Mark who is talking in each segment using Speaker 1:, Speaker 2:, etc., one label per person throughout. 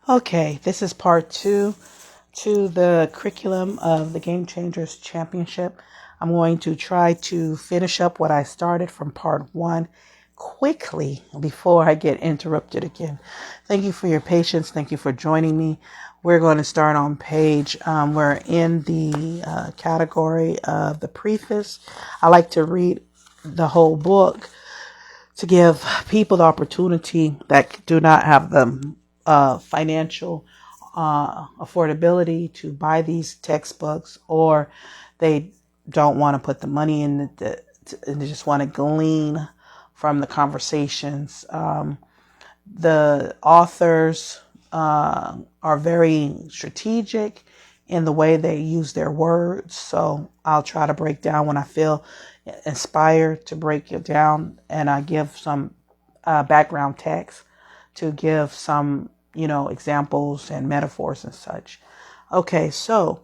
Speaker 1: Okay, this is part 2 to the curriculum of the Game Changers Championship. I'm going to try to finish up what I started from part 1 quickly before I get interrupted again. Thank you for your patience. Thank you for joining me. We're going to start on page, we're in the category of the preface. I like to read the whole book to give people the opportunity that do not have the financial affordability to buy these textbooks, or they don't want to put the money in and they just want to glean from the conversations. The authors are very strategic in the way they use their words. So I'll try to break down when I feel inspired to break it down, and I give some background text to give some, examples and metaphors and such. Okay, so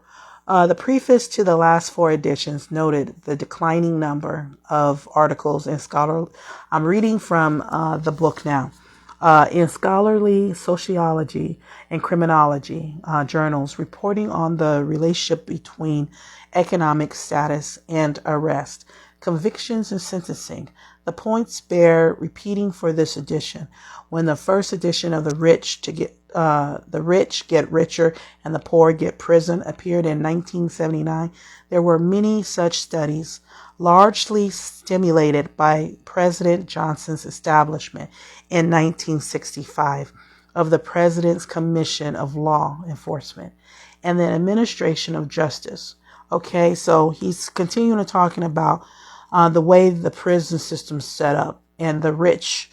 Speaker 1: the preface to the last 4 editions noted the declining number of articles in scholarly. I'm reading from the book now. In scholarly sociology and criminology journals reporting on the relationship between economic status and arrest, convictions and sentencing. The points bear repeating for this edition. When the first edition of the rich get richer and the poor get prison appeared in 1979, there were many such studies, largely stimulated by President Johnson's establishment in 1965 of the President's Commission of Law Enforcement and the Administration of Justice. Okay, so he's continuing to talking about the way the prison system is set up and the rich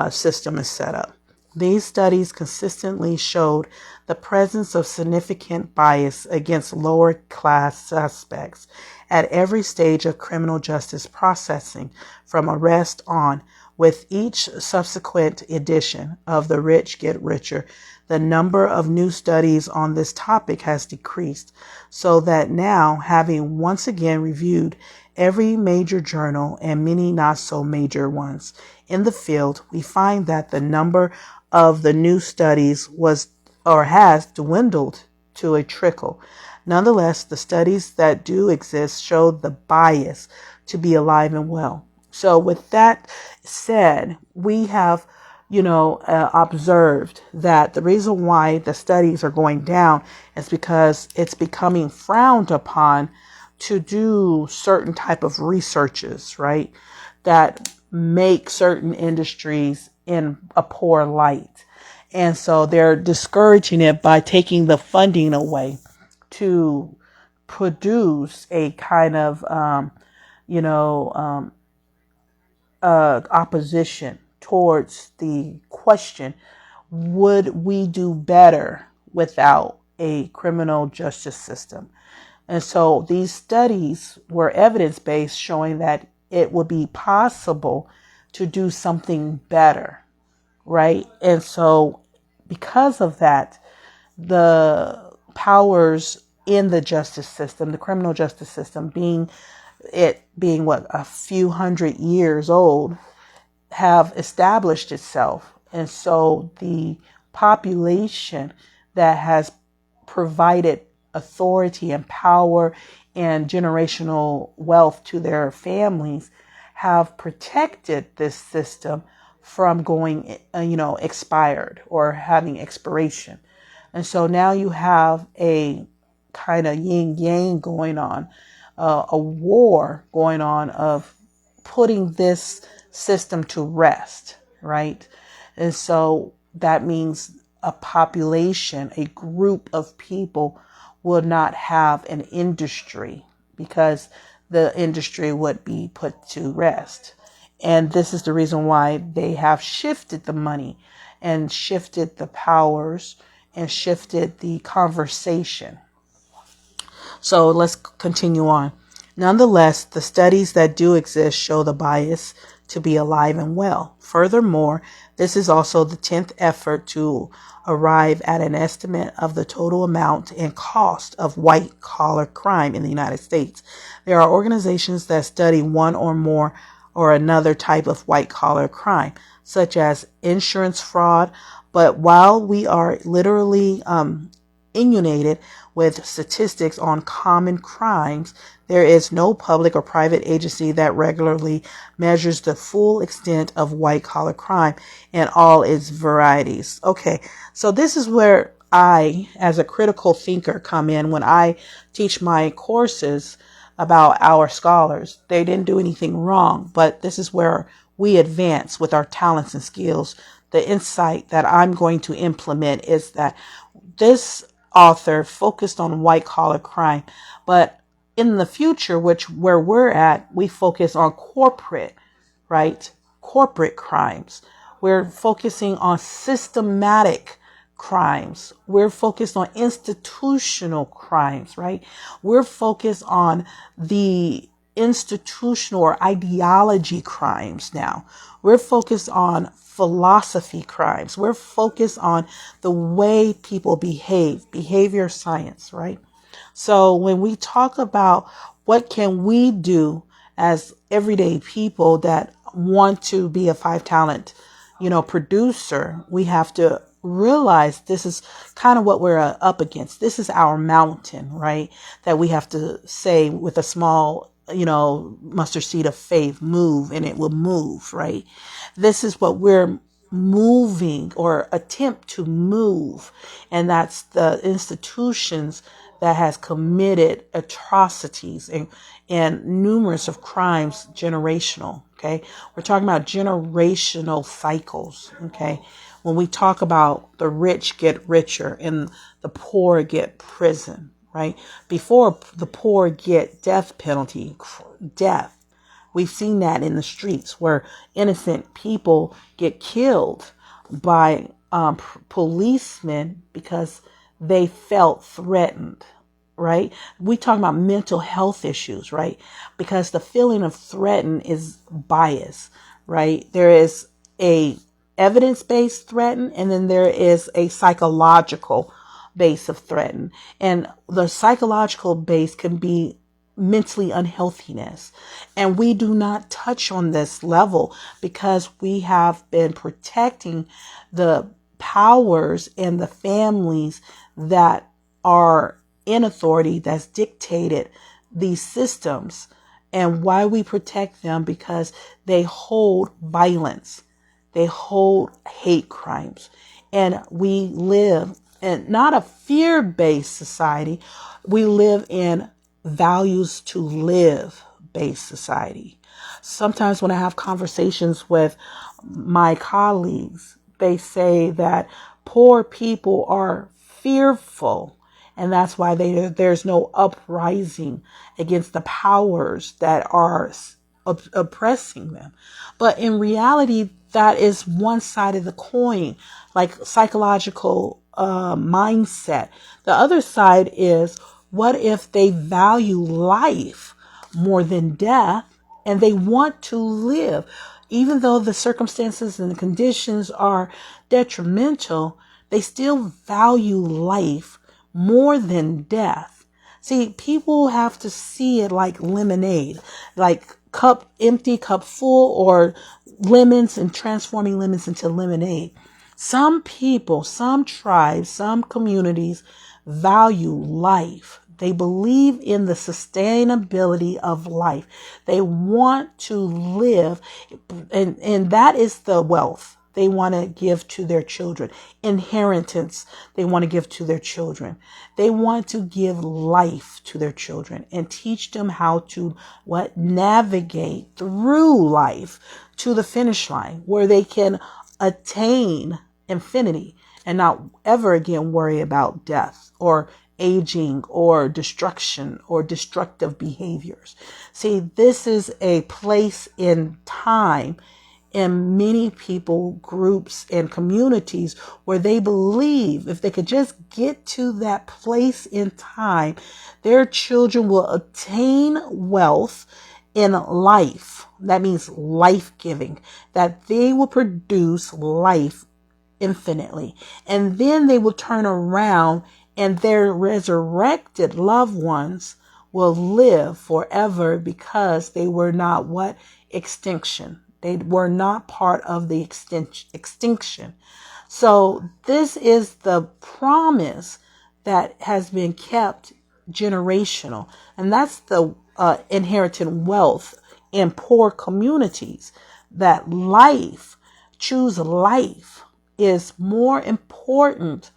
Speaker 1: system is set up. These studies consistently showed the presence of significant bias against lower class suspects at every stage of criminal justice processing, from arrest on. With each subsequent edition of The Rich Get Richer, the number of new studies on this topic has decreased, so that now, having once again reviewed every major journal and many not so major ones in the field, we find that the number of the new studies has dwindled to a trickle. Nonetheless, the studies that do exist show the bias to be alive and well. So with that said, we have, observed that the reason why the studies are going down is because it's becoming frowned upon to do certain type of researches, right, that make certain industries in a poor light. And so they're discouraging it by taking the funding away to produce a kind of, opposition towards the question, would we do better without a criminal justice system? And so these studies were evidence-based, showing that it would be possible to do something better, right? And so because of that, the powers in the justice system, the criminal justice system, being a few hundred years old, have established itself. And so the population that has provided authority and power and generational wealth to their families have protected this system from going, expired or having expiration. And so now you have a kind of yin yang going on, a war going on of putting this system to rest, right? And so that means a population, a group of people will not have an industry because the industry would be put to rest. And this is the reason why they have shifted the money and shifted the powers and shifted the conversation. So let's continue on. Nonetheless, the studies that do exist show the bias to be alive and well. Furthermore, this is also the 10th effort to arrive at an estimate of the total amount and cost of white-collar crime in the United States. There are organizations that study one or more or another type of white collar crime, such as insurance fraud. But while we are literally inundated with statistics on common crimes, there is no public or private agency that regularly measures the full extent of white collar crime in all its varieties. Okay, so this is where I, as a critical thinker, come in when I teach my courses about our scholars. They didn't do anything wrong, but this is where we advance with our talents and skills. The insight that I'm going to implement is that this author focused on white collar crime, but in the future, where we're at, we focus on corporate, right? Corporate crimes. We're focusing on systematic crimes. We're focused on institutional crimes, right? We're focused on the institutional or ideology crimes now. We're focused on philosophy crimes. We're focused on the way people behave, behavior science, right? So when we talk about what can we do as everyday people that want to be a 5-talent, producer, we have to realize this is kind of what we're up against. This is our mountain, right? That we have to say with a small, mustard seed of faith, move, and it will move, right? This is what we're moving or attempt to move. And that's the institutions that has committed atrocities and numerous of crimes generational. Okay. We're talking about generational cycles. Okay. When we talk about the rich get richer and the poor get prison, right? Before the poor get death penalty, death. We've seen that in the streets where innocent people get killed by policemen because they felt threatened, right? We talk about mental health issues, right? Because the feeling of threatened is bias, right? There is a evidence-based threaten, and then there is a psychological base of threaten. And the psychological base can be mentally unhealthiness. And we do not touch on this level because we have been protecting the powers and the families that are in authority, that's dictated these systems. And why we protect them? Because they hold violence. They hold hate crimes. And we live in not a fear-based society. We live in values to live based society. Sometimes when I have conversations with my colleagues, they say that poor people are fearful, and that's why there's no uprising against the powers that are oppressing them. But in reality, that is one side of the coin, like psychological mindset. The other side is, what if they value life more than death and they want to live? Even though the circumstances and the conditions are detrimental, they still value life more than death. See, people have to see it like lemonade, like cup empty, cup full, or lemons and transforming lemons into lemonade. Some people, some tribes, some communities value life. They believe in the sustainability of life. They want to live, and that is the wealth they want to give to their children. Inheritance they want to give to their children. They want to give life to their children and teach them how to navigate through life to the finish line where they can attain infinity and not ever again worry about death or aging or destruction or destructive behaviors. See, this is a place in time in many people, groups, and communities where they believe if they could just get to that place in time, their children will attain wealth in life. That means life-giving, that they will produce life infinitely. And then they will turn around and their resurrected loved ones will live forever because they were not extinction. They were not part of the extinction. So this is the promise that has been kept generational. And that's the inherited wealth in poor communities, that choose life is more important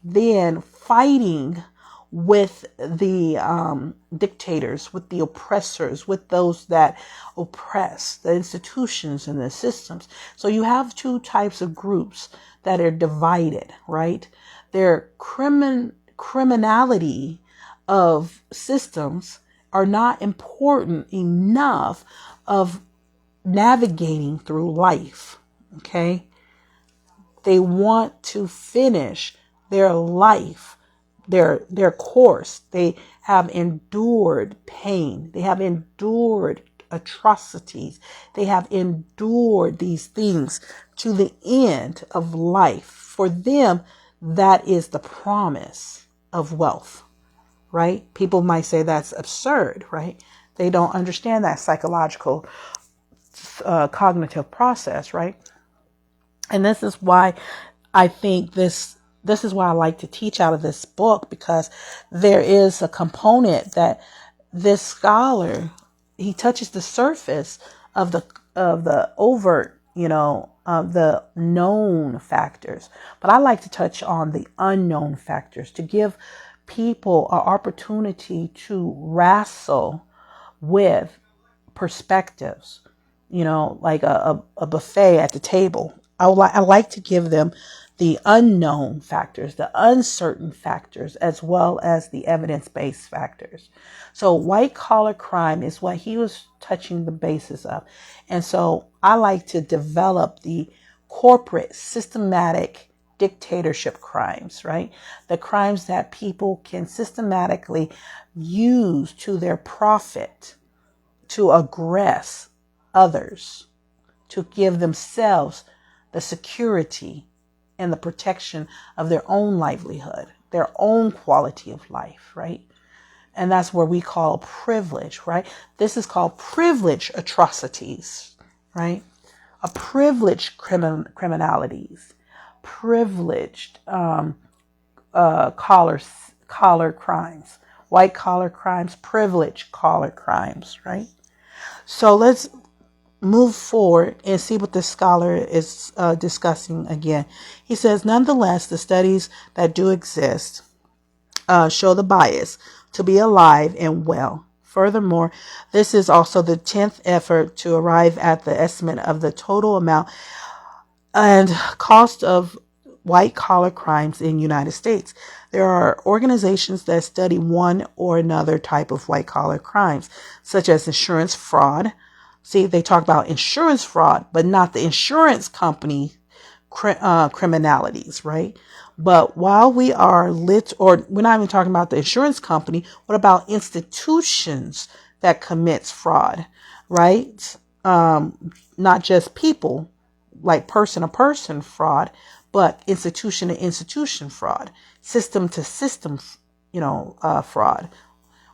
Speaker 1: than fighting with the dictators, with the oppressors, with those that oppress, the institutions and the systems. So you have two types of groups that are divided, right? Their criminality of systems are not important enough of navigating through life. Okay. They want to finish their life, their course. They have endured pain. They have endured atrocities. They have endured these things to the end of life. For them, that is the promise of wealth, right? People might say that's absurd, right? They don't understand that psychological cognitive process, right? And this is why I think this is why I like to teach out of this book, because there is a component that this scholar, he touches the surface of the overt, of the known factors. But I like to touch on the unknown factors to give people an opportunity to wrestle with perspectives, like a buffet at the table. I like to give them the unknown factors, the uncertain factors, as well as the evidence-based factors. So white collar crime is what he was touching the basis of. And so I like to develop the corporate systematic dictatorship crimes, right? The crimes that people can systematically use to their profit, to aggress others, to give themselves the security and the protection of their own livelihood, their own quality of life, right? And that's where we call privilege, right? This is called privilege atrocities, right? A privileged criminalities, privileged collar crimes, white collar crimes, privileged collar crimes, right? So let's move forward and see what the scholar is discussing again. He says, nonetheless, the studies that do exist show the bias to be alive and well. Furthermore, this is also the 10th effort to arrive at the estimate of the total amount and cost of white collar crimes in the United States. There are organizations that study one or another type of white collar crimes, such as insurance fraud. See, they talk about insurance fraud, but not the insurance company criminalities, right? But while we are we're not even talking about the insurance company, what about institutions that commits fraud, right? Not just people, like person-to-person fraud, but institution-to-institution fraud, system-to-system, fraud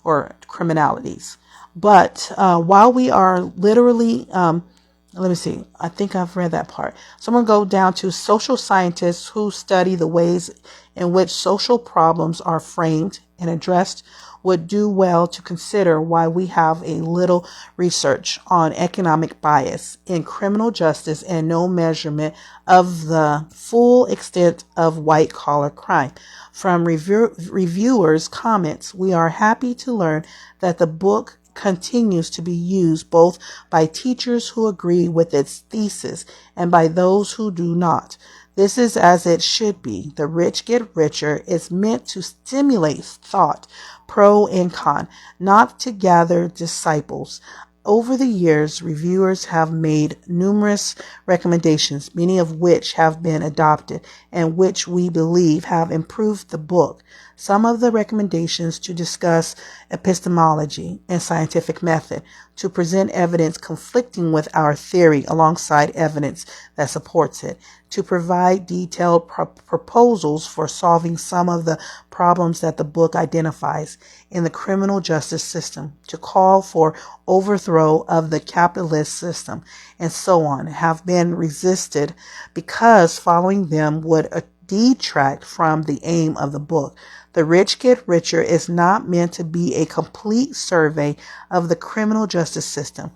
Speaker 1: or criminalities. But while we are literally, let me see, I think I've read that part. So I'm going to go down to social scientists who study the ways in which social problems are framed and addressed would do well to consider why we have a little research on economic bias in criminal justice and no measurement of the full extent of white collar crime. From reviewers' comments, we are happy to learn that the book continues to be used both by teachers who agree with its thesis and by those who do not. This is as it should be. The rich get richer is meant to stimulate thought, pro and con, not to gather disciples. Over the years, reviewers have made numerous recommendations, many of which have been adopted and which we believe have improved the book. Some of the recommendations to discuss epistemology and scientific method, to present evidence conflicting with our theory alongside evidence that supports it, to provide detailed proposals for solving some of the problems that the book identifies in the criminal justice system to call for overthrow of the capitalist system and so on have been resisted because following them would detract from the aim of the book. The Rich Get Richer is not meant to be a complete survey of the criminal justice system,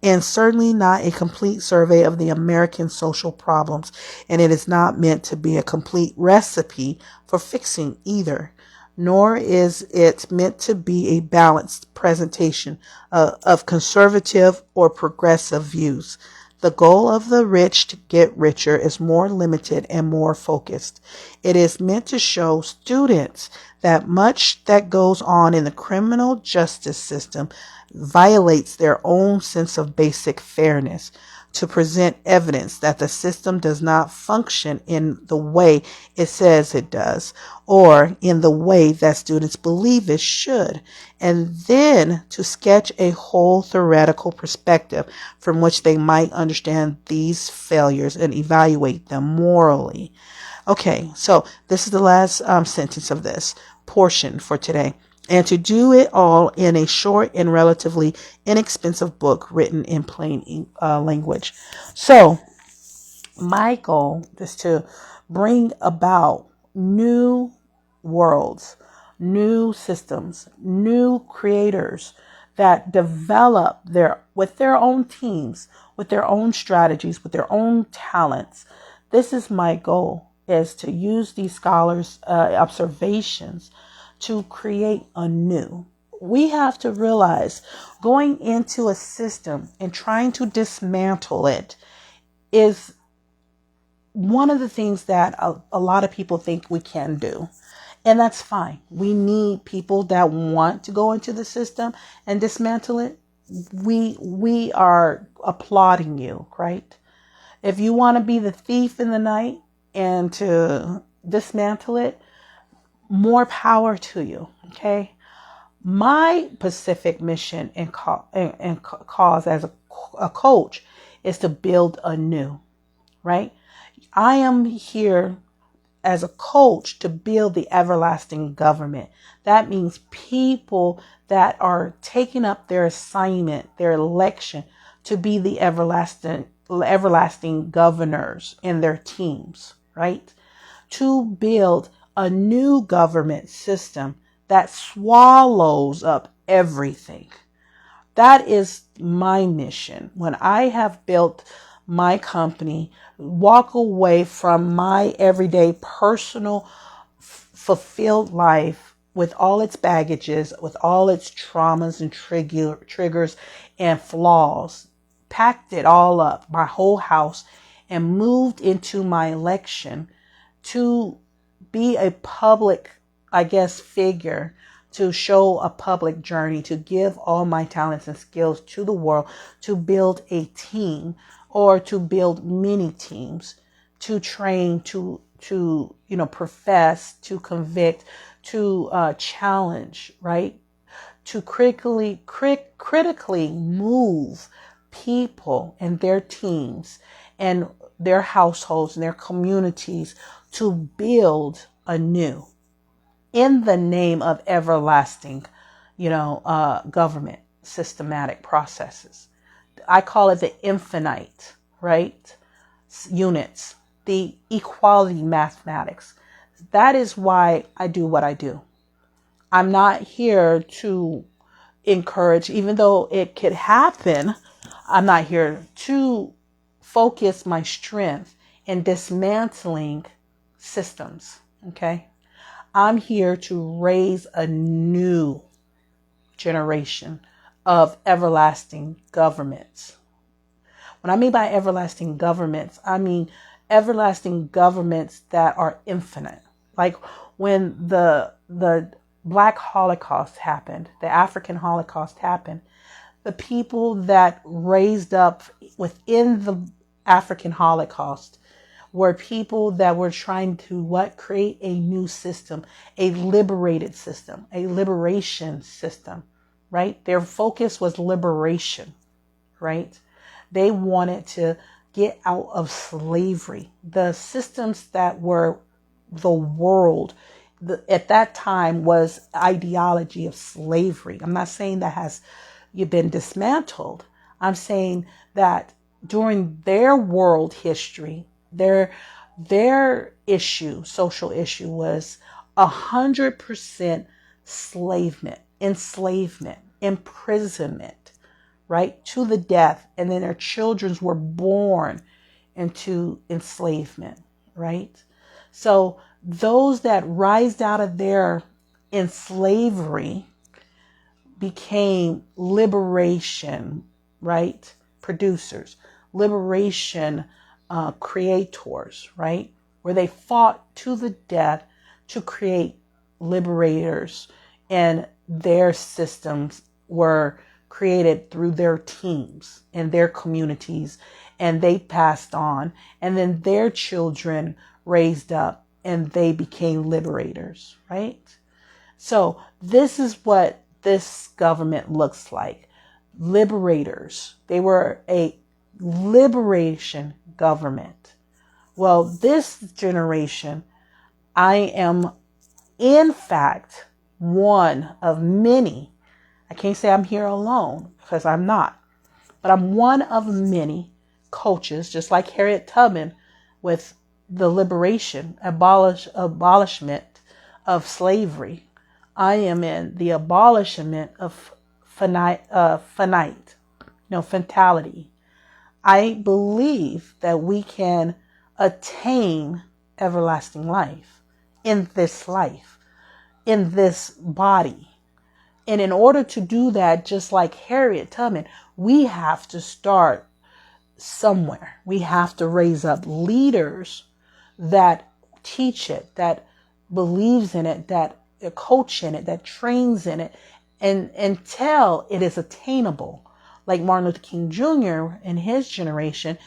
Speaker 1: and certainly not a complete survey of the American social problems. And it is not meant to be a complete recipe for fixing either. Nor is it meant to be a balanced presentation of conservative or progressive views. The goal of The Rich Get Richer is more limited and more focused. It is meant to show students that much that goes on in the criminal justice system violates their own sense of basic fairness, to present evidence that the system does not function in the way it says it does, or in the way that students believe it should, and then to sketch a whole theoretical perspective from which they might understand these failures and evaluate them morally. Okay, so this is the last sentence of this portion for today. And to do it all in a short and relatively inexpensive book written in plain language. So my goal is to bring about new worlds, new systems, new creators that develop with their own teams, with their own strategies, with their own talents. This is my goal, is to use these scholars' observations to create anew. We have to realize going into a system and trying to dismantle it is one of the things that a lot of people think we can do. And that's fine. We need people that want to go into the system and dismantle it. We are applauding you, right? If you want to be the thief in the night and to dismantle it, more power to you. Okay. My specific mission and cause as a coach is to build anew, right? I am here as a coach to build the everlasting government. That means people that are taking up their assignment, their election to be the everlasting governors in their teams, right? To build a new government system that swallows up everything. That is my mission. When I have built my company, walk away from my everyday personal fulfilled life with all its baggages, with all its traumas and triggers and flaws, packed it all up, my whole house, and moved into my election to be a public, figure, to show a public journey, to give all my talents and skills to the world, to build a team or to build many teams, to train, to profess, to convict, to challenge, right? To critically move people and their teams and their households and their communities to build anew in the name of everlasting, government systematic processes. I call it the infinite, right? Units, the equality mathematics. That is why I do what I do. I'm not here to encourage, even though it could happen, I'm not here to focus my strength in dismantling systems. Okay. I'm here to raise a new generation of everlasting governments. When I mean by everlasting governments, I mean everlasting governments that are infinite. Like when the Black Holocaust happened, the African Holocaust happened, the people that raised up within the African Holocaust were people that were trying to create a new system, a liberated system, a liberation system, right? Their focus was liberation, right? They wanted to get out of slavery. The systems that were the world at that time was ideology of slavery. I'm not saying that has been dismantled. I'm saying that during their world history, their social issue was 100% enslavement, imprisonment, right, to the death. And then their children were born into enslavement, right? So those that rised out of their enslavery became liberation, right? Producers, liberation creators, right? Where they fought to the death to create liberators, and their systems were created through their teams and their communities, and they passed on, and then their children raised up and they became liberators, right? So this is what this government looks like. Liberators. They were a liberation government. Well, this generation, I am in fact one of many. I can't say I'm here alone because I'm not, but I'm one of many coaches, just like Harriet Tubman with the liberation, abolishment of slavery. I am in the abolishment of fatality. I believe that we can attain everlasting life in this body. And in order to do that, just like Harriet Tubman, we have to start somewhere. We have to raise up leaders that teach it, that believes in it, that coach in it, that trains in it, and until it is attainable. Like Martin Luther King Jr. and his generation,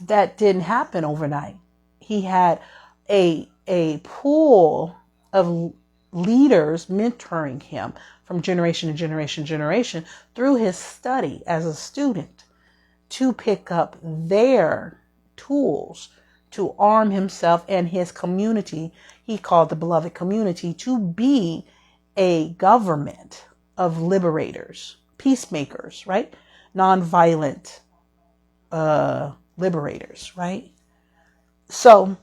Speaker 1: that didn't happen overnight. He had a pool of leaders mentoring him from generation to generation through his study as a student to pick up their tools to arm himself and his community. He called the beloved community to be a government of liberators, peacemakers, right? Nonviolent liberators, right? So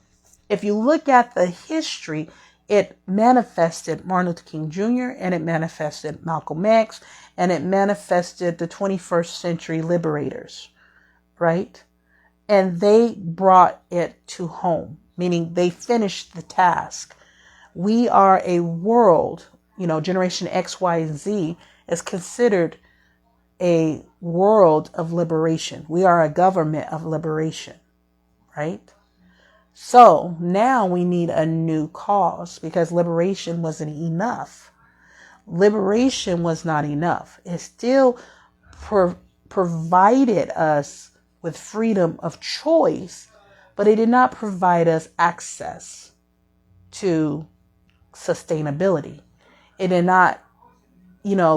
Speaker 1: if you look at the history, it manifested Martin Luther King Jr. and it manifested Malcolm X and it manifested the 21st century liberators, right? And they brought it to home, meaning they finished the task. We are a world, Generation X, Y, and Z is considered a world of liberation. We are a government of liberation, right? So now we need a new cause because liberation wasn't enough. Liberation was not enough. It still provided us with freedom of choice, but it did not provide us access to sustainability. It did not,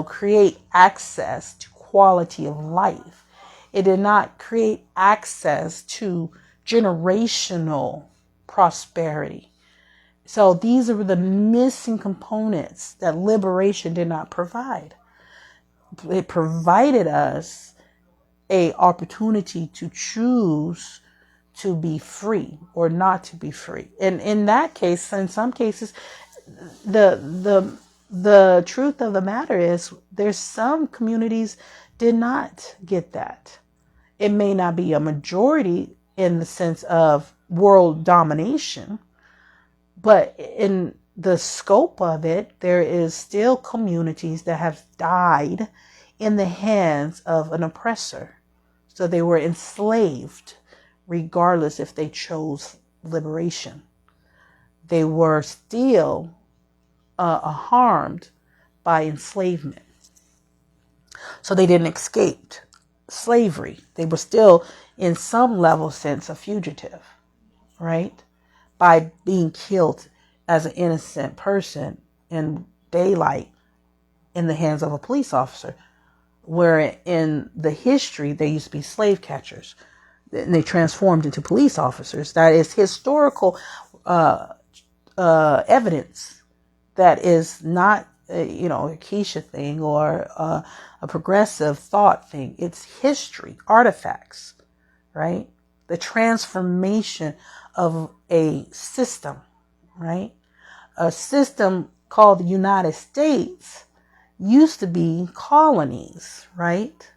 Speaker 1: create access to quality of life. It did not create access to generational prosperity. So these are the missing components that liberation did not provide. It provided us an opportunity to choose to be free or not to be free. And in that case, in some cases, the truth of the matter is there's some communities did not get that. It may not be a majority in the sense of world domination, but in the scope of it, there is still communities that have died in the hands of an oppressor. So they were enslaved, regardless if they chose liberation. They were still harmed by enslavement. So they didn't escape slavery. They were still, in some level sense, a fugitive, right? By being killed as an innocent person in daylight in the hands of a police officer, where in the history they used to be slave catchers and they transformed into police officers. That is historical evidence that is not, a Keisha thing or a progressive thought thing. It's history, artifacts, right? The transformation of a system, right? A system called the United States used to be colonies, right?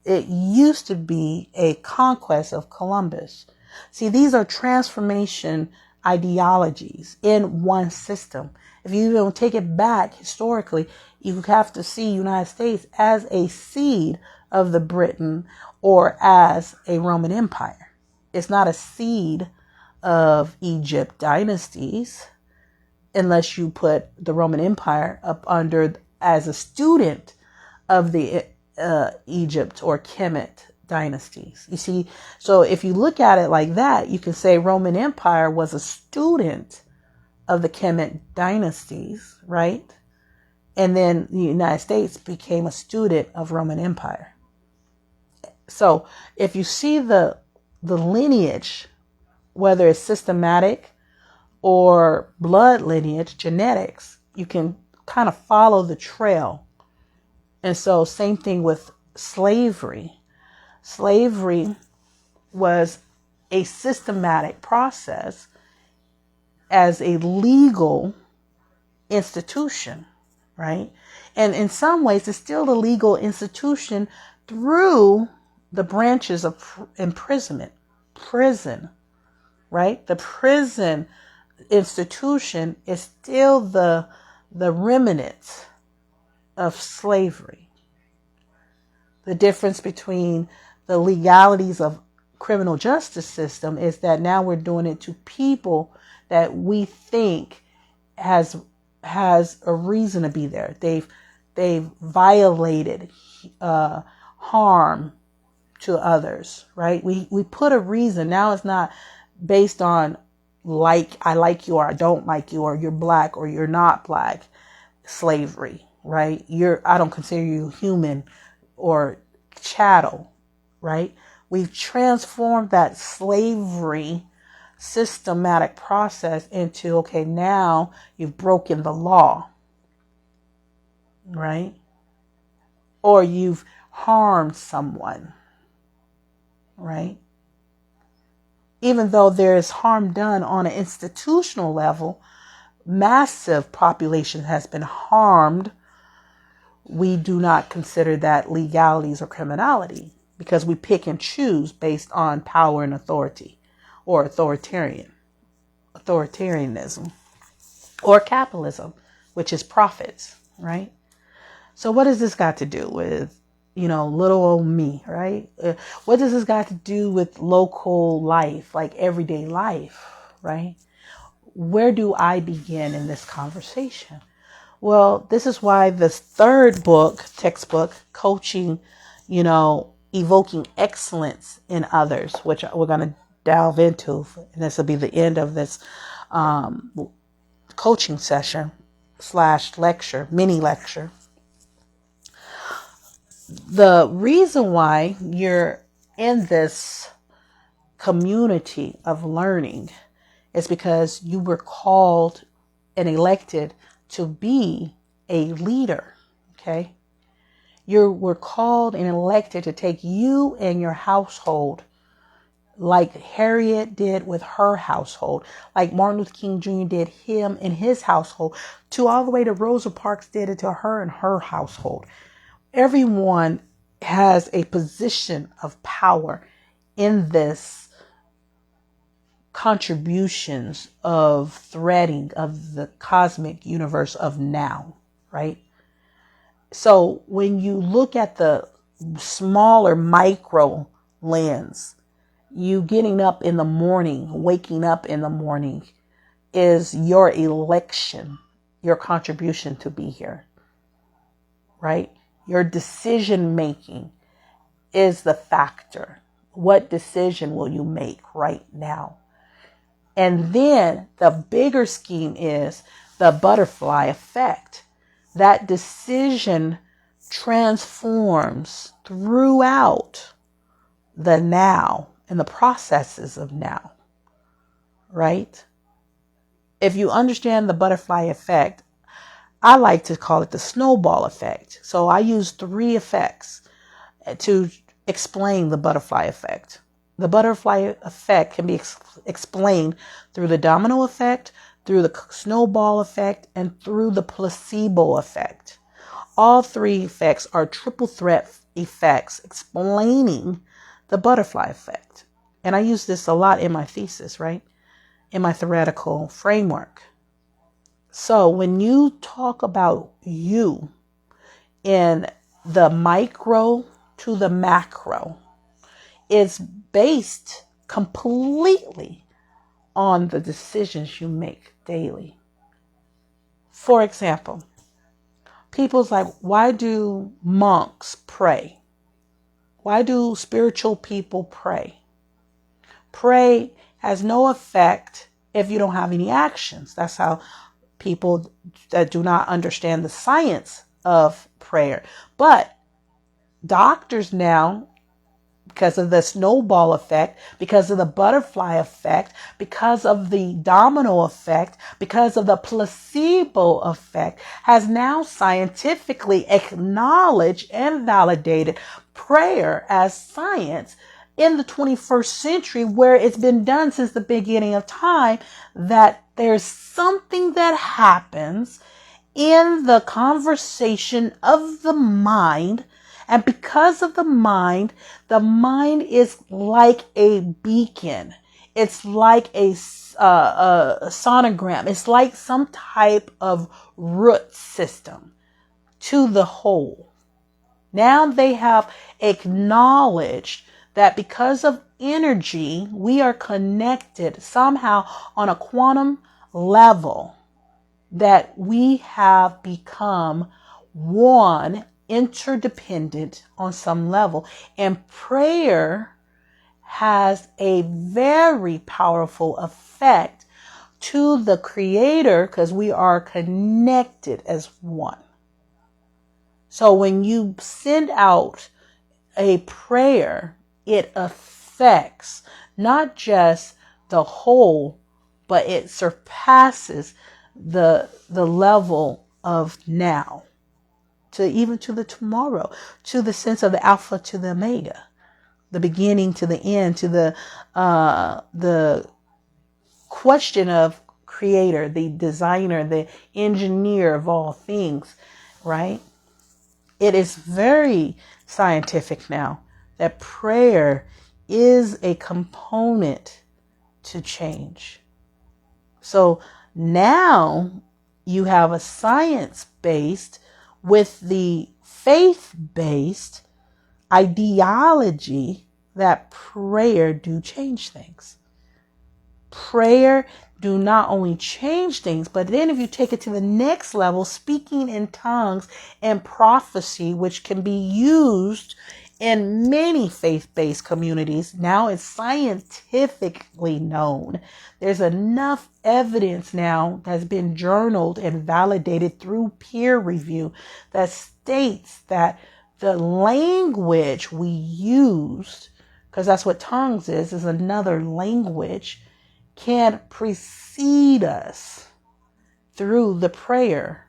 Speaker 1: It used to be a conquest of Columbus. See, these are transformation ideologies in one system. If you even take it back historically, you have to see United States as a seed of the Britain or as a Roman Empire. It's not a seed of Egypt dynasties unless you put the Roman Empire up under as a student of the Egypt or Kemet dynasties. You see, so if you look at it like that, you can say Roman Empire was a student of the Kemet dynasties, right? And then the United States became a student of Roman Empire. So if you see the lineage, whether it's systematic or blood lineage, genetics, you can kind of follow the trail. And so same thing with slavery. Slavery was a systematic process as a legal institution, right? And in some ways, it's still a legal institution through the branches of imprisonment, prison, right? The prison institution is still the remnants of slavery. The difference between the legalities of criminal justice system is that now we're doing it to people that we think has a reason to be there. They've violated harm to others, right? We put a reason. Now it's not based on I like you or I don't like you, or you're black or you're not black. Slavery, right? I don't consider you human or chattel, right? We've transformed that slavery systematic process into, okay, now you've broken the law, right? Or you've harmed someone, right? Even though there is harm done on an institutional level, massive population has been harmed. We do not consider that legalities or criminality because we pick and choose based on power and authority or authoritarianism or capitalism, which is profits, right? So what does this got to do with, little old me, right? What does this got to do with local life, like everyday life, right? Where do I begin in this conversation? Well, this is why this third textbook, Coaching, Evoking Excellence in Others, which we're going to delve into, and this will be the end of this coaching session / lecture, mini lecture. The reason why you're in this community of learning is because you were called and elected to be a leader, okay? You were called and elected to take you and your household like Harriet did with her household, like Martin Luther King Jr. did him and his household, to all the way to Rosa Parks did it to her and her household. Everyone has a position of power in this contributions of threading of the cosmic universe of now, right? So when you look at the smaller micro lens, you getting up in the morning, waking up in the morning is your election, your contribution to be here, right? Your decision making is the factor. What decision will you make right now? And then the bigger scheme is the butterfly effect. That decision transforms throughout the now and the processes of now, right? if you understand the butterfly effect, I like to call it the snowball effect. So I use 3 effects to explain the butterfly effect. The butterfly effect can be explained through the domino effect, through the snowball effect, and through the placebo effect. All 3 effects are triple threat effects explaining the butterfly effect. And I use this a lot in my thesis, right? In my theoretical framework. So when you talk about you in the micro to the macro, it's based completely on the decisions you make daily. For example, people's like, why do monks pray? Why do spiritual people pray? Pray has no effect if you don't have any actions. That's how people that do not understand the science of prayer. But doctors now, because of the snowball effect, because of the butterfly effect, because of the domino effect, because of the placebo effect, has now scientifically acknowledged and validated prayer as science in the 21st century, where it's been done since the beginning of time, that there's something that happens in the conversation of the mind. And because of the mind is like a beacon. It's like a sonogram. It's like some type of root system to the whole. Now they have acknowledged that because of energy, we are connected somehow on a quantum level, that we have become one, interdependent on some level. And prayer has a very powerful effect to the creator because we are connected as one. So when you send out a prayer, it affects not just the whole, but it surpasses the level of now, to even to the tomorrow, to the sense of the alpha to the omega, the beginning to the end, to the question of creator, the designer, the engineer of all things, right? It is very scientific now that prayer is a component to change. So now you have a science-based with the faith-based ideology that prayer do change things. Prayer do not only change things, but then if you take it to the next level, speaking in tongues and prophecy, which can be used in many faith-based communities, now it's scientifically known. There's enough evidence now that's been journaled and validated through peer review that states that the language we used, because that's what tongues is another language, can precede us through the prayer.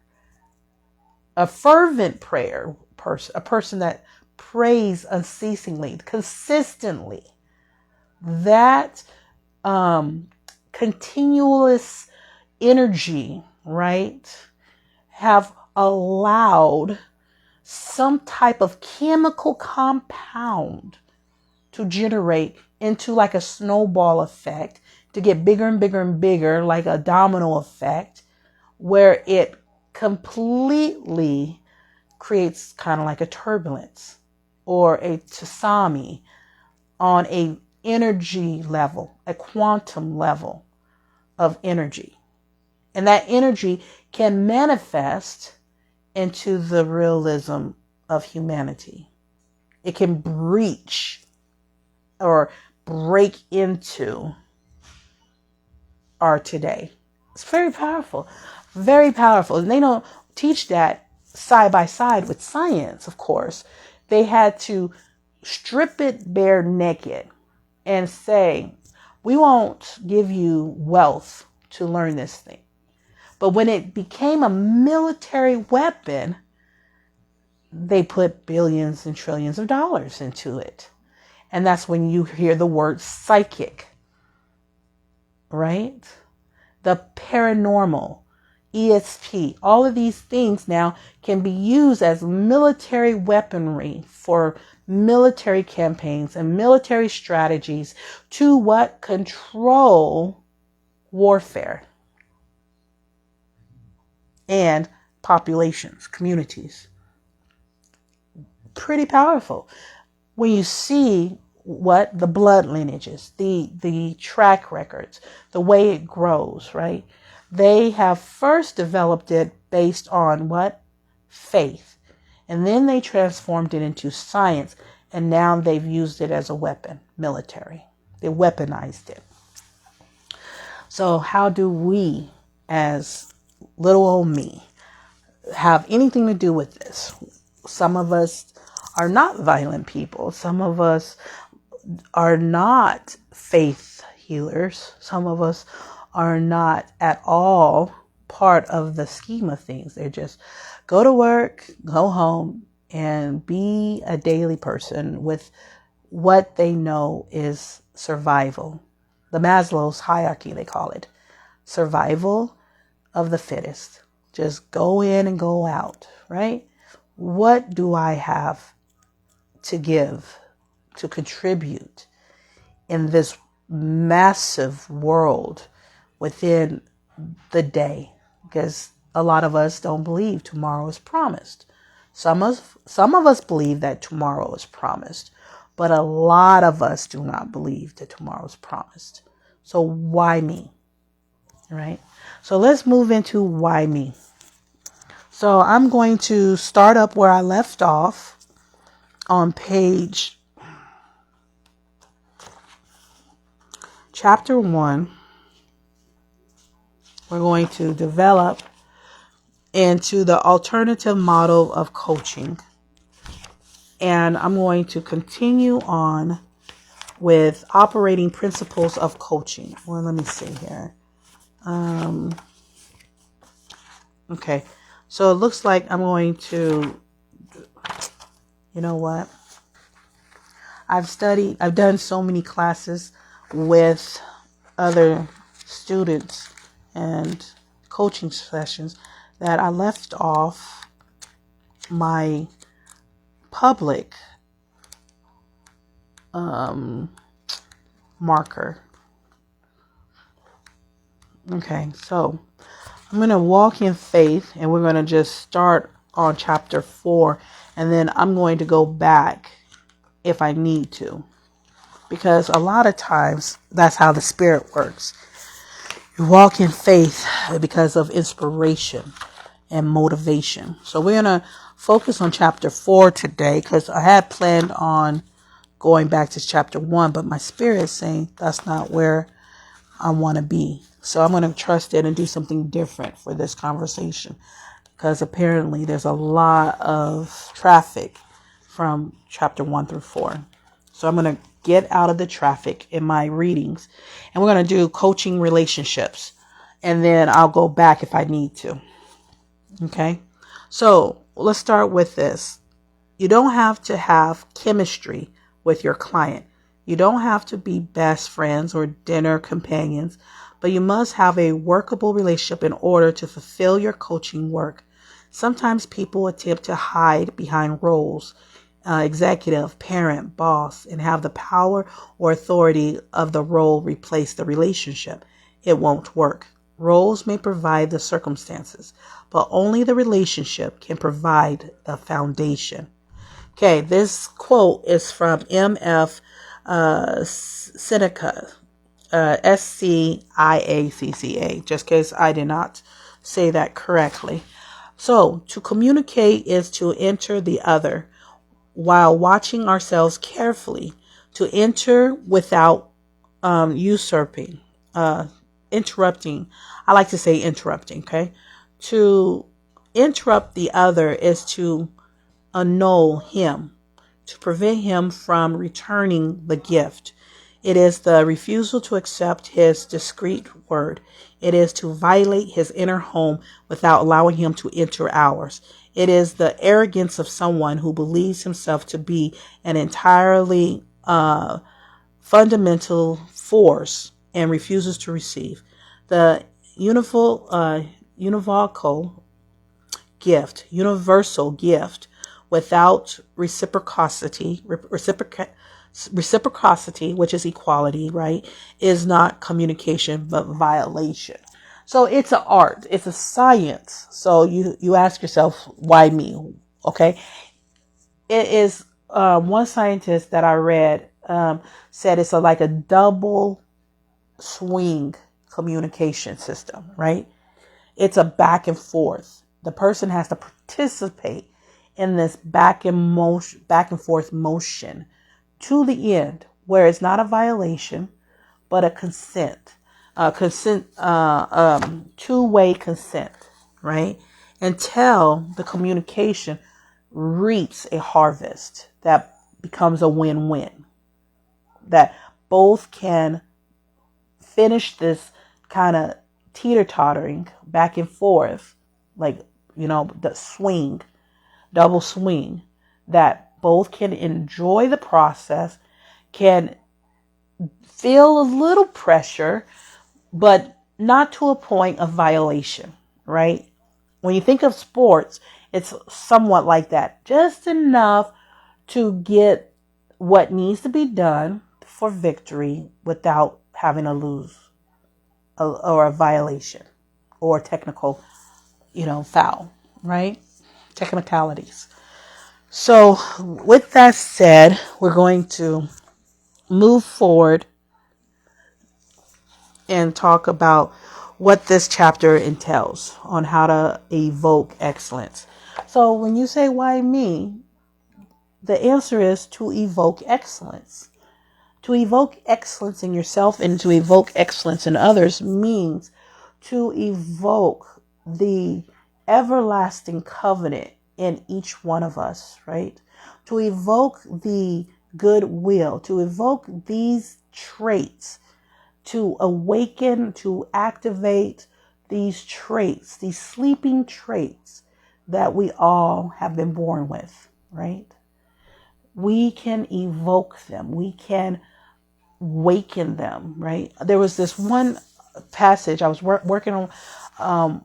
Speaker 1: A fervent prayer, a person that prays unceasingly, consistently, that continuous energy, right, have allowed some type of chemical compound to generate into like a snowball effect, to get bigger and bigger and bigger, like a domino effect, where it completely creates kind of like a turbulence or a tsunami on a energy level, a quantum level of energy. And that energy can manifest into the realism of humanity. It can breach or break into our today. It's very powerful, very powerful. And they don't teach that side by side with science, of course. They had to strip it bare naked and say, we won't give you wealth to learn this thing. But when it became a military weapon, they put billions and trillions of dollars into it. And that's when you hear the word psychic, right? The paranormal, ESP, all of these things now can be used as military weaponry for military campaigns and military strategies to what? Control warfare and populations, communities. Pretty powerful. When you see what the blood lineages, the track records, the way it grows, right? They have first developed it based on what? Faith. And then they transformed it into science. And now they've used it as a weapon, military. They weaponized it. So how do we, as little old me, have anything to do with this? Some of us are not violent people. Some of us are not faith healers. Some of us are not at all part of the scheme of things. They're just go to work, go home, and be a daily person with what they know is survival. The Maslow's hierarchy, they call it. Survival of the fittest. Just go in and go out, right? What do I have to give, to contribute in this massive world within the day? Because a lot of us don't believe tomorrow is promised. Some of us believe that tomorrow is promised, but a lot of us do not believe that tomorrow is promised. So why me? Right? So let's move into why me. So I'm going to start up where I left off on page chapter 1. We're going to develop into the alternative model of coaching. And I'm going to continue on with operating principles of coaching. Well, let me see here. Okay. So it looks like I'm going to, you know what? I've done so many classes with other students and coaching sessions that I left off my public marker. Okay, so I'm going to walk in faith, and we're going to just start on chapter 4, and then I'm going to go back if I need to, because a lot of times that's how the Spirit works. You walk in faith because of inspiration and motivation. So we're going to focus on chapter 4 today, because I had planned on going back to chapter 1, but my spirit is saying that's not where I want to be. So I'm going to trust it and do something different for this conversation, because apparently there's a lot of traffic from chapter 1 through 4. So I'm going to get out of the traffic in my readings, and we're going to do coaching relationships, and then I'll go back if I need to. Okay. So let's start with this. You don't have to have chemistry with your client. You don't have to be best friends or dinner companions, but you must have a workable relationship in order to fulfill your coaching work. Sometimes people attempt to hide behind roles, executive, parent, boss, and have the power or authority of the role replace the relationship. It won't work. Roles may provide the circumstances, but only the relationship can provide the foundation. Okay, this quote is from M.F. Seneca, Sciacca, just in case I did not say that correctly. So, to communicate is to enter the other while watching ourselves carefully, to enter without interrupting. I like to say interrupting, okay? To interrupt the other is to annul him, to prevent him from returning the gift. It is the refusal to accept his discreet word. It is to violate his inner home without allowing him to enter ours. It is the arrogance of someone who believes himself to be an entirely fundamental force and refuses to receive. The univocal universal gift without reciprocity, which is equality, right, is not communication, but violation. So it's an art. It's a science. So you ask yourself, why me? Okay. It is, one scientist that I read, said it's like a double swing communication system, right? It's a back and forth. The person has to participate in this back and forth motion to the end, where it's not a violation, but a two-way consent, right? Until the communication reaps a harvest that becomes a win-win, that both can finish this kind of teeter-tottering back and forth, like, the swing, double swing, that both can enjoy the process, can feel a little pressure, but not to a point of violation, right? When you think of sports, it's somewhat like that. Just enough to get what needs to be done for victory without having to lose or a violation or technical, foul, right? Technicalities. So with that said, we're going to move forward and talk about what this chapter entails on how to evoke excellence. So when you say, why me? The answer is to evoke excellence. To evoke excellence in yourself and to evoke excellence in others means to evoke the everlasting covenant in each one of us, right? To evoke the goodwill, to evoke these traits, to awaken, to activate these traits, these sleeping traits that we all have been born with, right? We can evoke them. We can waken them, right? There was this one passage I was working on,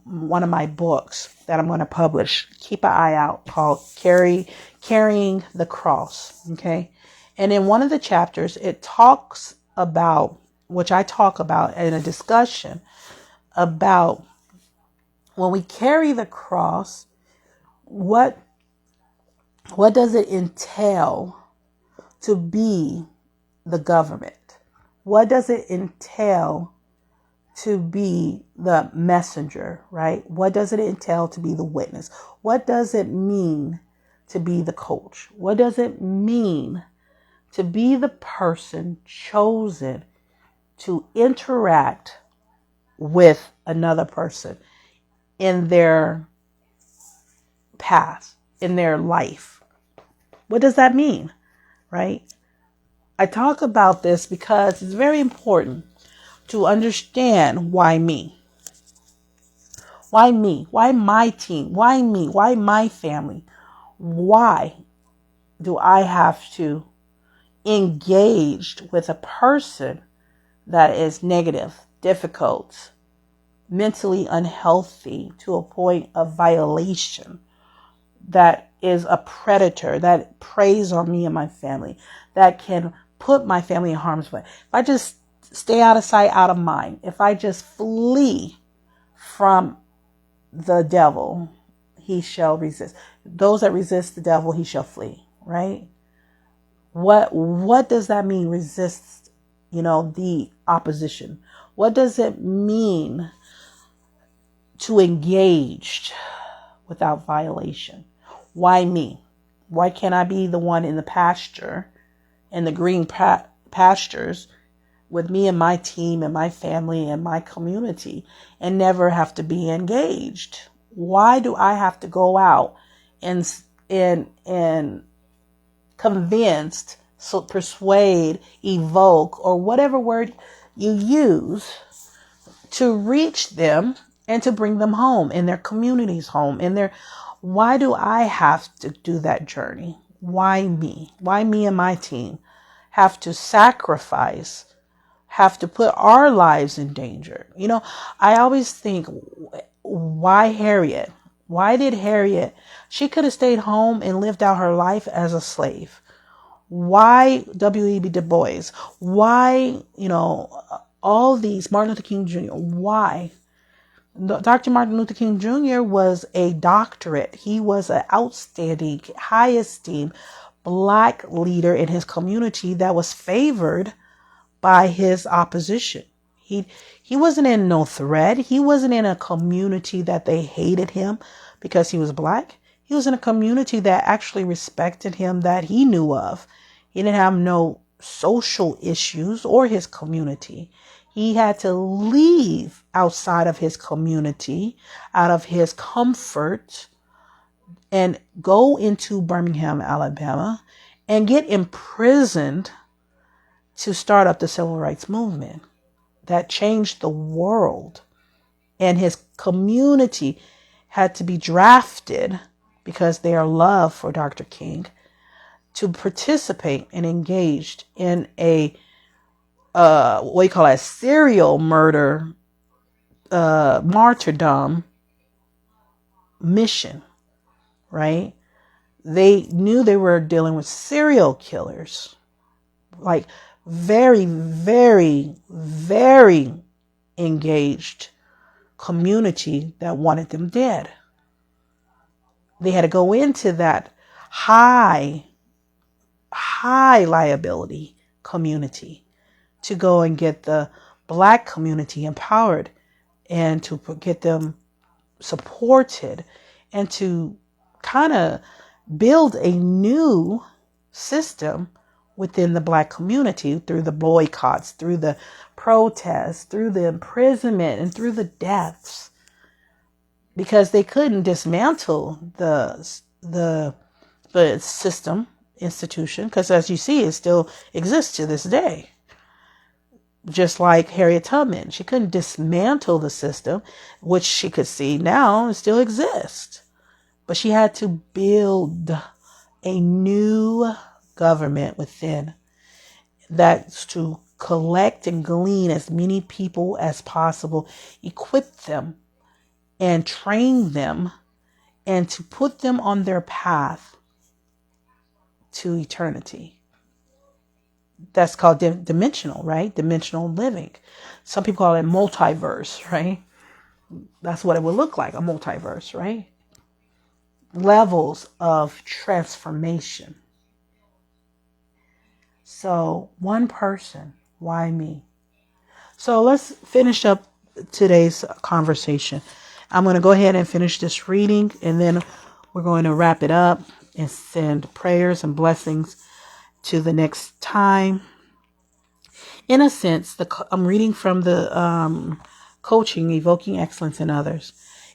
Speaker 1: one of my books that I'm going to publish. Keep an eye out, called Carrying the Cross. Okay. And in one of the chapters, it talks about, which I talk about in a discussion about when we carry the cross, what does it entail to be the government? What does it entail to be the messenger, right? What does it entail to be the witness? What does it mean to be the coach? What does it mean to be the person chosen to interact with another person in their path, in their life? What does that mean, right? I talk about this because it's very important to understand why me. Why me? Why my team? Why me? Why my family? Why do I have to engage with a person that is negative, difficult, mentally unhealthy to a point of violation, that is a predator, that preys on me and my family, that can put my family in harm's way? If I just stay out of sight, out of mind, if I just flee from the devil, he shall resist. Those that resist the devil, he shall flee, right? What does that mean, resist, the opposition? What does it mean to engage without violation? Why me? Why can't I be the one in the pasture, in the green pastures, with me and my team and my family and my community, and never have to be engaged? Why do I have to go out and convinced, persuade, evoke, or whatever word you use to reach them and to bring them home, in their communities home, why do I have to do that journey? Why me? Why me and my team have to sacrifice, have to put our lives in danger? I always think, why Harriet? Why did Harriet? She could have stayed home and lived out her life as a slave. Why W.E.B. Du Bois? Why, all these, Martin Luther King Jr.? Why? Dr. Martin Luther King Jr. was a doctorate. He was an outstanding, high esteemed Black leader in his community that was favored by his opposition. He wasn't in no thread. He wasn't in a community that they hated him because he was Black. He was in a community that actually respected him, that he knew of. He didn't have no social issues or his community. He had to leave outside of his community, out of his comfort, and go into Birmingham, Alabama, and get imprisoned to start up the civil rights movement that changed the world. And his community had to be drafted, because their love for Dr. King, to participate and engaged in a serial murder, martyrdom mission, right? They knew they were dealing with serial killers, like very, very, very engaged community that wanted them dead. They had to go into that high liability community to go and get the Black community empowered and to get them supported and to kind of build a new system within the Black community through the boycotts, through the protests, through the imprisonment, and through the deaths, because they couldn't dismantle the system, institution, because as you see, it still exists to this day. Just like Harriet Tubman, she couldn't dismantle the system, which she could see now it still exists. But she had to build a new government within that's to collect and glean as many people as possible, equip them and train them, and to put them on their path to eternity. That's called dimensional, right? Dimensional living. Some people call it multiverse, right? That's what it would look like, a multiverse, right? Levels of transformation. So one person, why me? So let's finish up today's conversation. I'm going to go ahead and finish this reading, and then we're going to wrap it up and send prayers and blessings to the next time. In a sense, I'm reading from the coaching, Evoking Excellence in Others.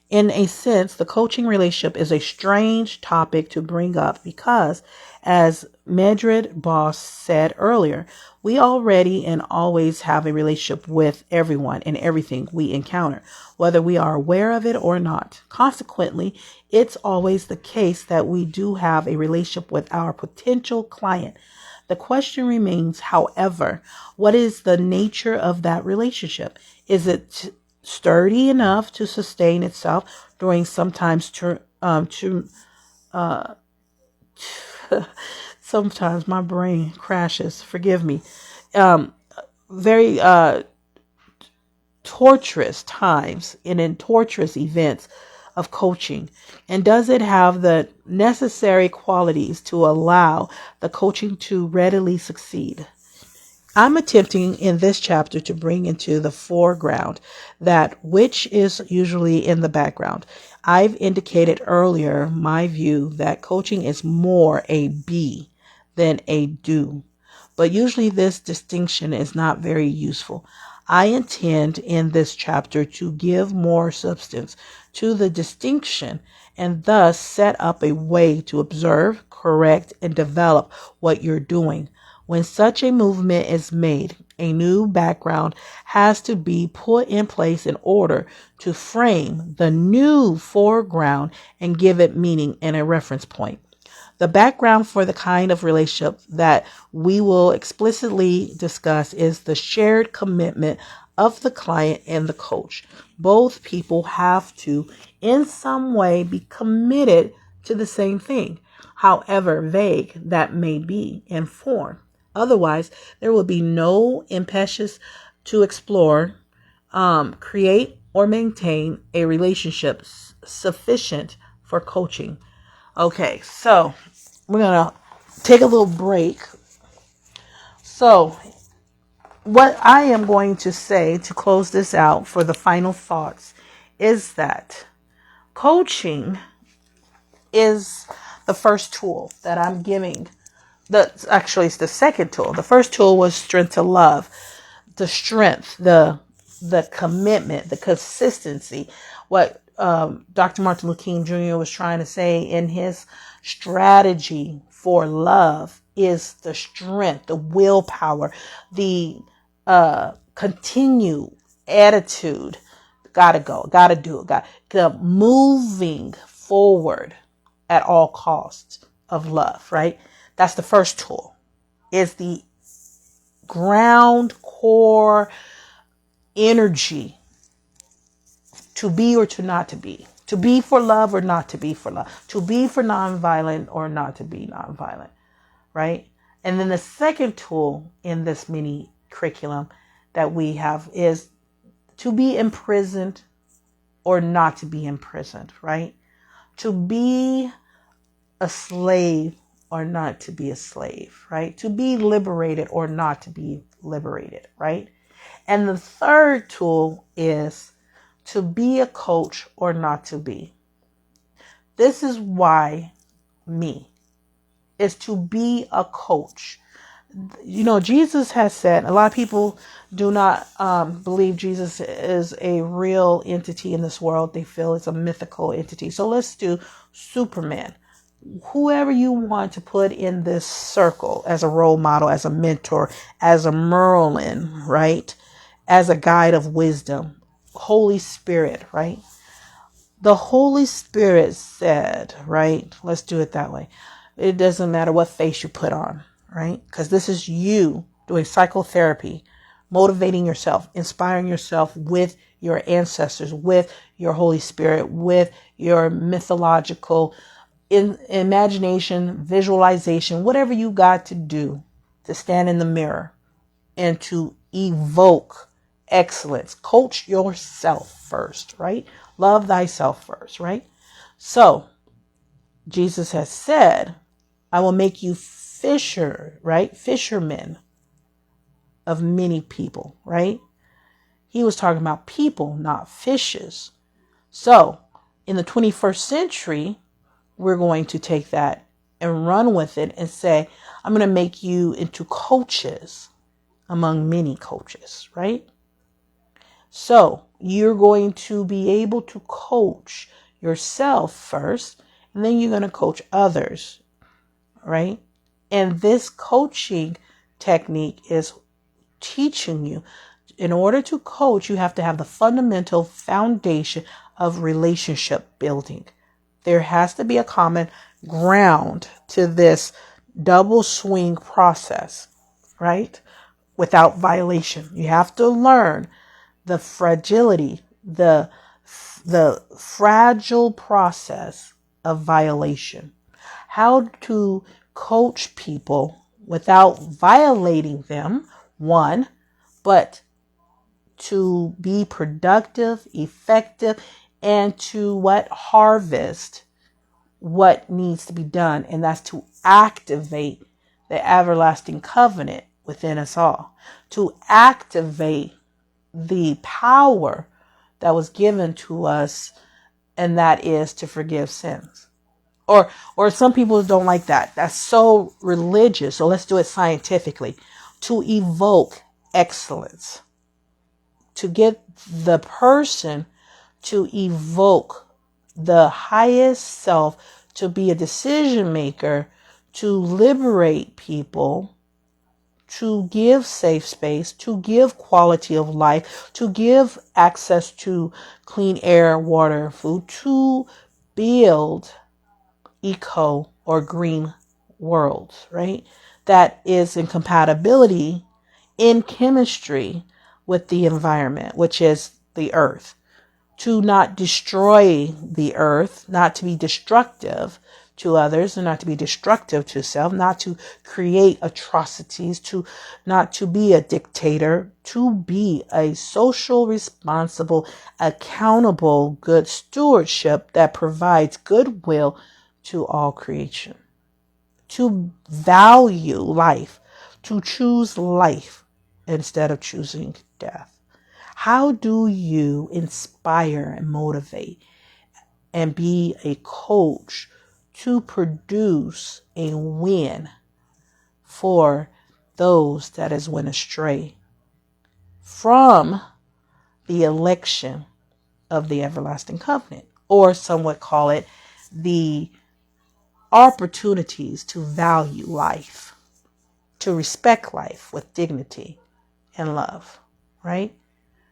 Speaker 1: In a sense, the coaching relationship is a strange topic to bring up because, as Medred Boss said earlier, we already and always have a relationship with everyone and everything we encounter, whether we are aware of it or not. Consequently, it's always the case that we do have a relationship with our potential client. The question remains, however, what is the nature of that relationship? Is it sturdy enough to sustain itself during sometimes sometimes my brain crashes, forgive me, very torturous times and in torturous events of coaching? And does it have the necessary qualities to allow the coaching to readily succeed? I'm attempting in this chapter to bring into the foreground that which is usually in the background. I've indicated earlier my view that coaching is more a be than a do, but usually this distinction is not very useful. I intend in this chapter to give more substance to the distinction and thus set up a way to observe, correct, and develop what you're doing. When such a movement is made, A new background has to be put in place in order to frame the new foreground and give it meaning and a reference point. The background for the kind of relationship that we will explicitly discuss is the shared commitment of the client and the coach. Both people have to, in some way, be committed to the same thing, however vague that may be in form. Otherwise, there will be no impetus to explore, create, or maintain a relationship sufficient for coaching. Okay, so we're going to take a little break. So what I am going to say to close this out for the final thoughts is that coaching is the first tool that I'm giving. Actually, it's the second tool. The first tool was strength to love. The strength, the commitment, the consistency. What Dr. Martin Luther King Jr. was trying to say in his strategy for love is the strength, the willpower, the continue attitude. Gotta go, gotta do it, the moving forward at all costs of love, right? That's the first tool. Is the ground core energy to be or to not to be for love or not to be for love, to be for nonviolent or not to be nonviolent, right? And then the second tool in this mini curriculum that we have is to be imprisoned or not to be imprisoned, right? To be a slave or not to be a slave, right? To be liberated or not to be liberated, right? And the third tool is to be a coach or not to be. This is why me is to be a coach. You know, Jesus has said, a lot of people do not believe Jesus is a real entity in this world. They feel it's a mythical entity. So let's do Superman. Whoever you want to put in this circle as a role model, as a mentor, as a Merlin, right? As a guide of wisdom, Holy Spirit, right? The Holy Spirit said, right? Let's do it that way. It doesn't matter what face you put on, right? Because this is you doing psychotherapy, motivating yourself, inspiring yourself with your ancestors, with your Holy Spirit, with your mythological imagination, visualization, whatever you got to do to stand in the mirror and to evoke excellence. Coach yourself first, right? Love thyself first, right? So Jesus has said, I will make you fishermen of many people, right? He was talking about people, not fishes. So in the 21st century, we're going to take that and run with it and say, I'm going to make you into coaches among many coaches, right? So you're going to be able to coach yourself first, and then you're going to coach others, right? And this coaching technique is teaching you, in order to coach, you have to have the fundamental foundation of relationship building. There has to be a common ground to this double swing process, right? Without violation. You have to learn the fragility, the fragile process of violation. How to coach people without violating them, one, but to be productive, effective, and to harvest what needs to be done. And that's to activate the everlasting covenant within us all, to activate the power that was given to us, and that is to forgive sins. Or some people don't like that. That's so religious. So let's do it scientifically. To evoke excellence. To get the person to evoke the highest self, to be a decision maker, to liberate people, to give safe space, to give quality of life, to give access to clean air, water, food, to build eco or green worlds, right? That is in compatibility in chemistry with the environment, which is the earth. To not destroy the earth, not to be destructive to others, and not to be destructive to self, not to create atrocities, to not to be a dictator, to be a social, responsible, accountable, good stewardship that provides goodwill to all creation, to value life, to choose life instead of choosing death. How do you inspire and motivate and be a coach to produce a win for those that has went astray from the election of the everlasting covenant, or some would call it the opportunities to value life, to respect life with dignity and love, right?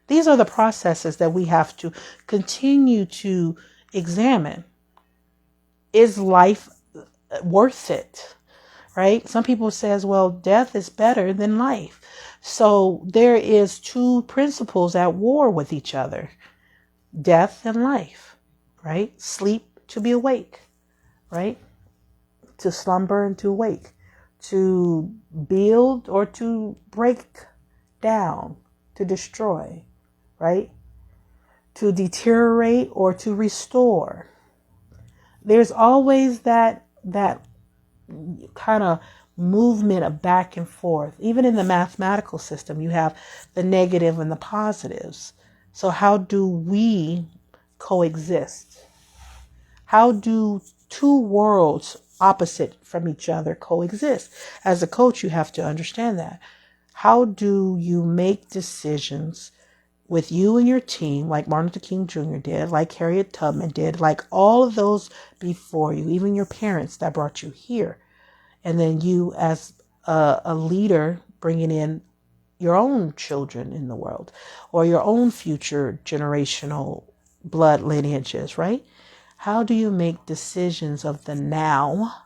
Speaker 1: These are the processes that we have to continue to examine. Is life worth it? Right? Some people says, well, death is better than life. So there is two principles at war with each other: death and life, right? Sleep to be awake, right? To slumber and to wake, to build or to break down, to destroy, right? To deteriorate or to restore. There's always that kind of movement of back and forth. Even in the mathematical system, you have the negative and the positives. So how do we coexist? How do two worlds opposite from each other coexist? As a coach, you have to understand that. How do you make decisions with you and your team, like Martin Luther King Jr. did, like Harriet Tubman did, like all of those before you, even your parents that brought you here, and then you as a leader bringing in your own children in the world, or your own future generational blood lineages, right? How do you make decisions of the now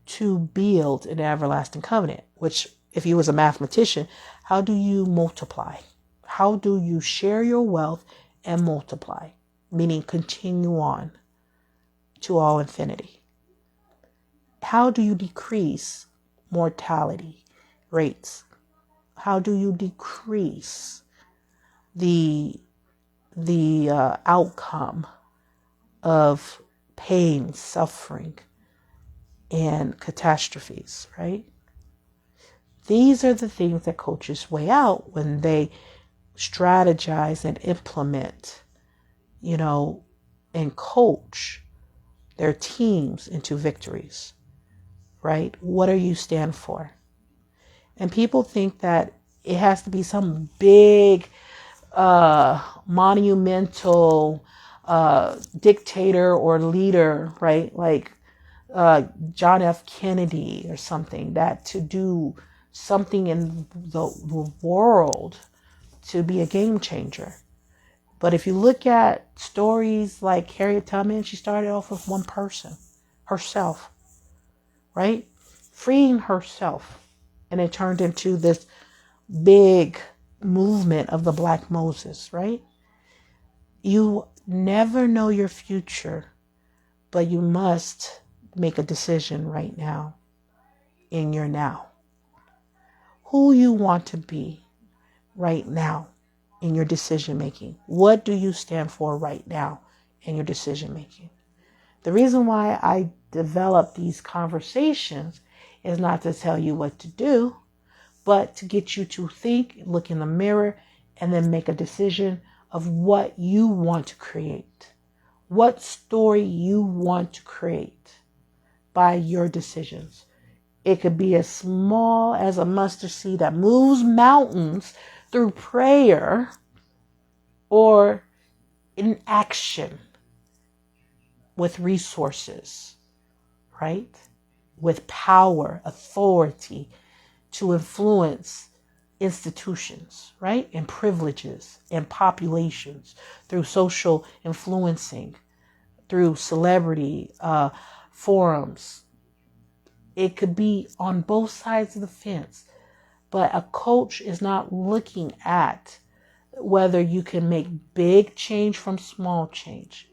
Speaker 1: to build an everlasting covenant? Which, if you was a mathematician, how do you multiply? How do you share your wealth and multiply? Meaning continue on to all infinity. How do you decrease mortality rates? How do you decrease the outcome of pain, suffering, and catastrophes, right? These are the things that coaches weigh out when they strategize and implement, and coach their teams into victories, right? What do you stand for? And people think that it has to be some big, monumental dictator or leader, right? Like John F. Kennedy or something, that to do something in the world to be a game changer. But if you look at stories like Harriet Tubman, she started off with one person, herself, right? Freeing herself. And it turned into this big movement of the Black Moses, right? You never know your future, but you must make a decision right now, in your now. Who you want to be right now in your decision making. What do you stand for right now in your decision making? The reason why I develop these conversations is not to tell you what to do, but to get you to think, look in the mirror, and then make a decision of what you want to create. What story you want to create by your decisions. It could be as small as a mustard seed that moves mountains through prayer, or in action with resources, right? With power, authority to influence institutions, right? And privileges and populations through social influencing, through celebrity forums. It could be on both sides of the fence, but a coach is not looking at whether you can make big change from small change.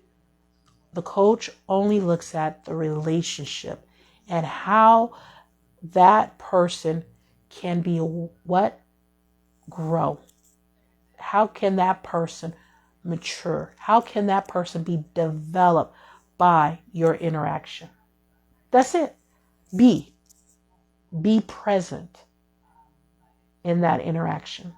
Speaker 1: The coach only looks at the relationship and how that person can be what? Grow. How can that person mature? How can that person be developed by your interaction? That's it. Be present in that interaction,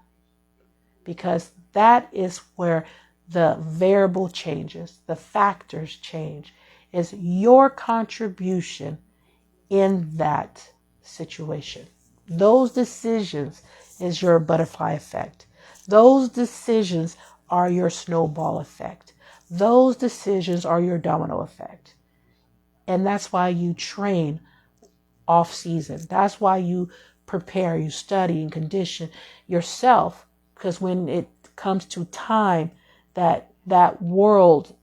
Speaker 1: because that is where the variable changes, the factors change, is your contribution in that situation. Those decisions is your butterfly effect. Those decisions are your snowball effect. Those decisions are your domino effect. And that's why you train off season. That's why you prepare, you study and condition yourself, because when it comes to time that world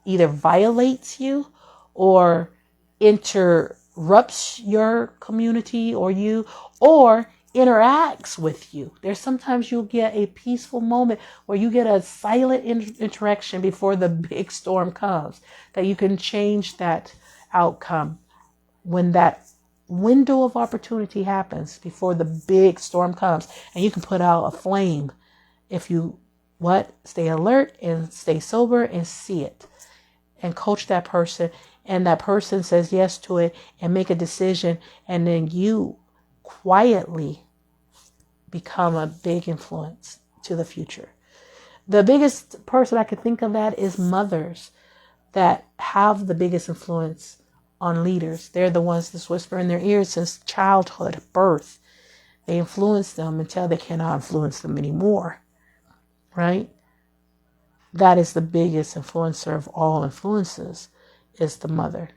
Speaker 1: either violates you or interrupts your community or you, or interacts with you. There's sometimes you'll get a peaceful moment where you get a silent interaction before the big storm comes, that you can change that outcome when that window of opportunity happens before the big storm comes, and you can put out a flame if you stay alert and stay sober and see it and coach that person, and that person says yes to it and make a decision, and then you quietly become a big influence to the future. The biggest person I could think of that is mothers that have the biggest influence on leaders. They're the ones that whisper in their ears since childhood, birth. They influence them until they cannot influence them anymore, right? That is the biggest influencer of all influences, is the mother.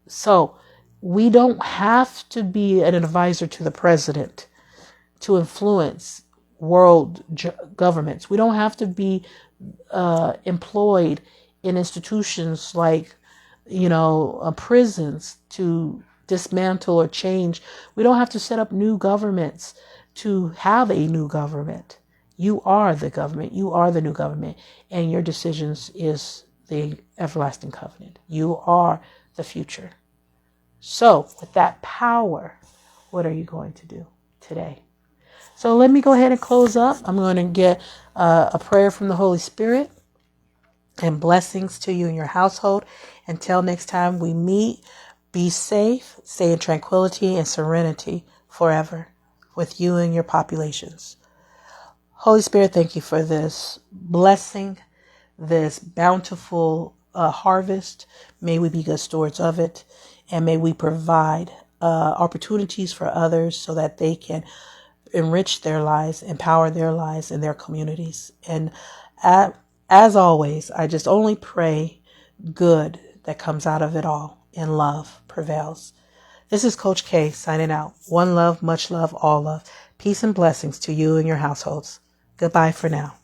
Speaker 1: So we don't have to be an advisor to the president to influence world governments. We don't have to be employed in institutions like, prisons to dismantle or change. We don't have to set up new governments to have a new government. You are the government. You are the new government. And your decisions is the everlasting covenant. You are the future. So with that power, what are you going to do today? So let me go ahead and close up. I'm going to get a prayer from the Holy Spirit and blessings to you and your household. Until next time we meet, be safe, stay in tranquility and serenity forever with you and your populations. Holy Spirit, thank you for this blessing, this bountiful harvest. May we be good stewards of it, and may we provide opportunities for others so that they can enrich their lives, empower their lives and their communities. And as always, I just only pray good that comes out of it all, and love prevails. This is Coach K signing out. One love, much love, all love. Peace and blessings to you and your households. Goodbye for now.